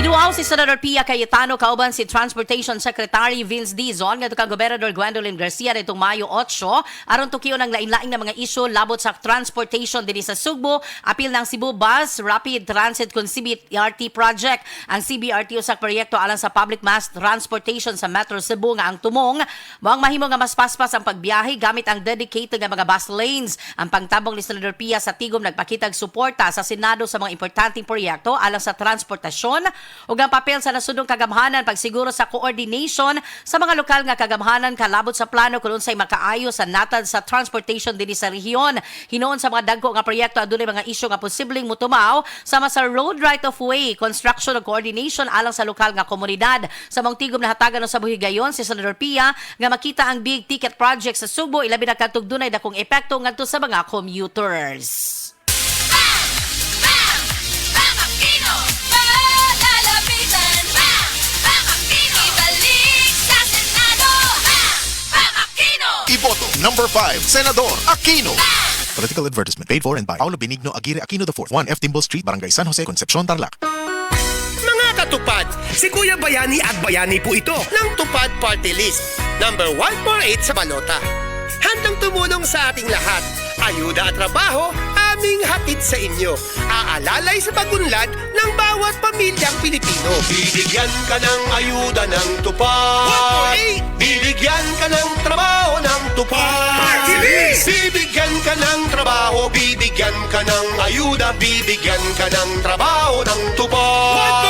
Miduaw si Senador Pia Cayetano kauban si Transportation Secretary Vince Dizon ngadto kang Gobernador Gwendolyn Garcia nitong Mayo 8 aron tukiyon ang lain-laing na mga isyu labot sa transportation dinhi sa Sugbo, apil ng Cebu Bus Rapid Transit kun CBRT project. Ang CBRT usak proyekto alang sa public mass transportation sa Metro Cebu nga ang tumong mao ang mahimo nga mas paspas ang pagbiyahe gamit ang dedicated nga mga bus lanes. Ang pangtabong ni Senador Pia sa tigom nagpakitag suporta sa Senado sa mga importanteng proyekto alang sa transportasyon ug ang papel sa nasudong kagamhanan pagsiguro sa coordination sa mga lokal nga kagamhanan kalabot sa plano kung unsay makaayo sa natad sa transportation dinhi sa rehiyon. Hinoon sa mga dagko nga proyekto adunay mga isyu nga posibleng mutumaw sama sa road right of way, construction ug coordination alang sa lokal nga komunidad. Sa mong tigom na hatagan sa buhigayon si Senador Pia nga makita ang big ticket project sa Sugbo ilabi na kadtog dunay dakong epekto ngadto sa mga commuters. Iboto number 5, Senador Aquino. Political advertisement paid for and by Paulo Benigno Aguirre Aquino IV, 1F Timble Street, Barangay San Jose, Concepcion, Tarlac. Mga katupad, si Kuya Bayani at Bayani po ito ng Tupad Party List. Number 148 sa balota. Handang tumulong sa ating lahat. Ayuda at trabaho, aming hatid sa inyo. Aalalay sa pagunlad ng bawat pamilyang Pilipino. Bibigyan ka ng ayuda ng tupad. 148! Bibigyan ka ng trabaho ng tupad. Party List! Bibigyan ka ng trabaho, bibigyan ka ng ayuda, bibigyan ka ng trabaho ng tupad.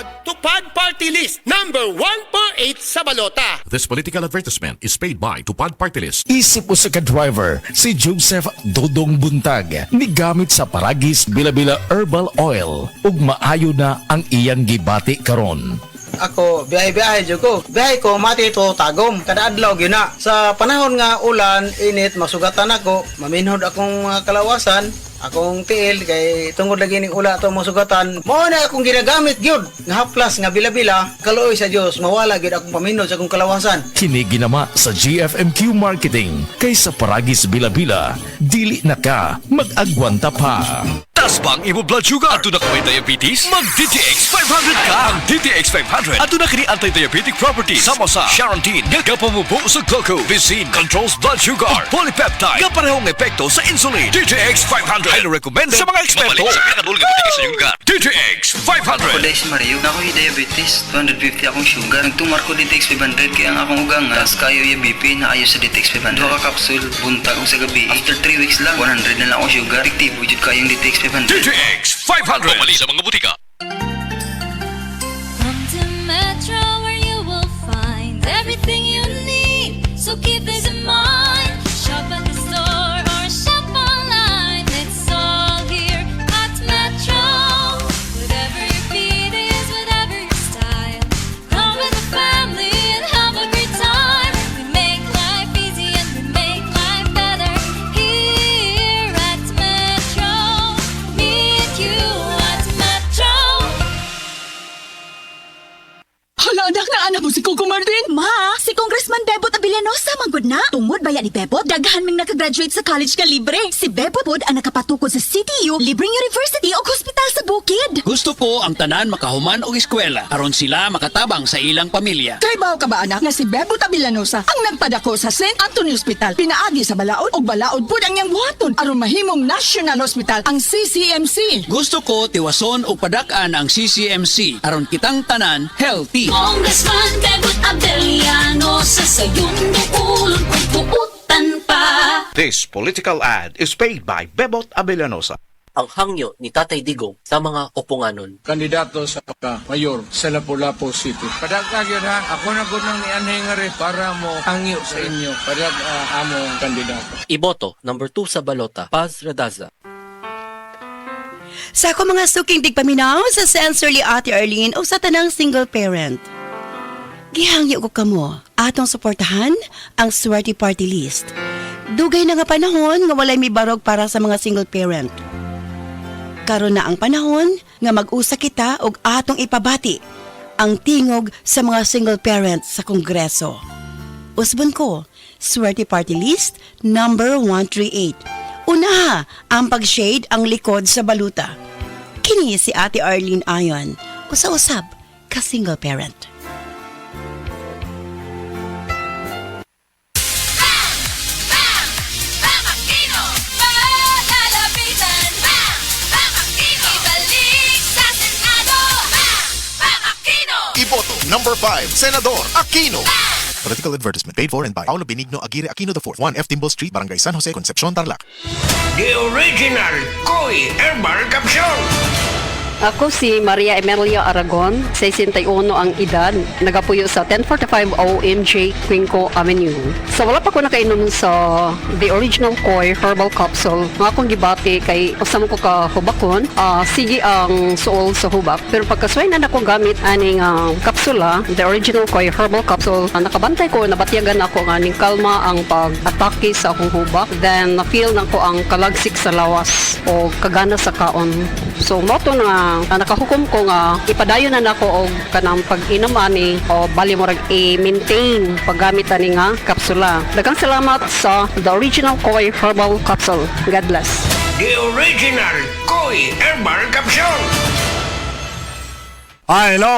148! Tupad Party List, number 148 sa balota. This political advertisement is paid by Tupad Party List. Isip mo sa ka-driver, si Joseph Dodong Buntag, nigamit sa Paragis Bila-Bila Herbal Oil, ug maayo na ang iyang gibati karon. Ako, biyahe-biyahe dyan ko. Biyahe ko, mati ito tagom. Kada adlaw yun na. Sa panahon nga ulan, init, masugatan ako. Maminhod akong kalawasan. Akong tiil, kay tungod lagi ning ula ito masugatan. Mao na akong ginagamit gyud nga haplas nga bila-bila. Kaluoy sa Dios, mawala gyud akong paminhod sa akong kalawasan. Kini ginama sa GFMQ Marketing. Kay sa Paragis Bila-Bila, dili na ka mag-agwanta pa. Tas bang imo blood sugar? Ato na ka may diabetes? Mag DTX 500 ka! Ang DTX 500 ato na kini anti-diabetic properties sama sa Charantine, gagapamubo sa gluco, Vicin, controls blood sugar, polypeptide, kaparehong epekto sa insulin. DTX 500 highly recommended sa mga eksperto. DTX 500. Kuday si Mario, na ako'y diabetes, 250 akong sugar. Nagtumar ko DTX 500 kaya ang akong ugang tas kayo yung BP na ayos sa DTX 500. Dua ka kapsul, buntag ko sa gabi. After 3 weeks lang, 100 na lang akong sugar. Efektibo jud kayong DTX 500. DTX 500. Pamali sa mga butika. Come to Metro where you will find everything you need. So keep this in mind. Shop at the store or shop online. It's all here at Metro. Whatever your beat is, whatever your style. Come with the family and have a great time. We make life easy and we make life better here at Metro. Meet you at Metro. Hala, anak na anak mo si Coco Martin. Ma, si Congressman Bebot Abellanosa manggod na. Tungod baya ni Bebot, daghan ming nakagraduate sa college nga libre. Si Bebot pod ang nakapatukod sa CTU, libreng university o hospital sa bukid. Gusto ko ang tanan makahuman og eskwela aron sila makatabang sa ilang pamilya. Kay bao ka ba anak nga si Bebot Abellanosa ang nagpadako sa St. Anthony Hospital. Pinaagi sa balaod og balaod pod ang iyang buhaton aron mahimong National Hospital ang CCMC. Gusto ko tiwason og padak-an ang CCMC aron kitang tanan healthy. Congressman Bebot Abellanosa sa iyong duulon kung puutan pa. This political ad is paid by Bebot Abellanosa. Ang hangyo ni Tatay Digong sa mga oponganon. Kandidato sa mayor sa Lapu-Lapu City. Padag yun ha, ako na po nang nianhingari para mo hangyo sa inyo. Padag among kandidato. Iboto, number 2 sa balota, Paz Radaza. Sa ako mga suking digpaminaw sa Sensorly Ate Arlene o sa tanang single parent. Gihangyo ko kamo, atong suportahan ang Swerte Party List. Dugay na nga panahon nga walay mibarog para sa mga single parent. Karon na ang panahon nga mag-usa kita og atong ipabati ang tingog sa mga single parents sa Kongreso. Usbon ko, Swerte Party List number 138. Una, ang pag-shade ang likod sa baluta. Kini si Ate Arlene Ayon. usa-usab ka single parent. Iboto number 5, Senador Aquino. Political advertisement paid for and by Paulo Benigno Aguirre Aquino IV, 1F Timbal Street, Barangay San Jose, Concepcion, Tarlac. The original Koi Herbal Capsule. Ako si Maria Emelia Aragon, 61 ang edad, nagapuyo sa 1045 OMJ Quinco Avenue. So wala pa ko nakainom sa the original Koi Herbal Capsule. Nga akong gibati kay usam ko ka hubakon, sige ang suol sa hubak. Pero pagkasway na ako gamit aning kapsula, the original Koi Herbal Capsule, nakabantay ko, nabatyagan ako nga aning kalma ang pag-atake sa akong hubak. Then na-feel na ko ang kalagsik sa lawas o kagana sa kaon. So moto na nakahukom ko nga ipadayon na nako og kanang pag-inom ani o bali mo rag i-maintain paggamit ani nga kapsula. Daghang salamat sa the original Koi Herbal Capsule. God bless. The original Koi Herbal Capsule. Hello.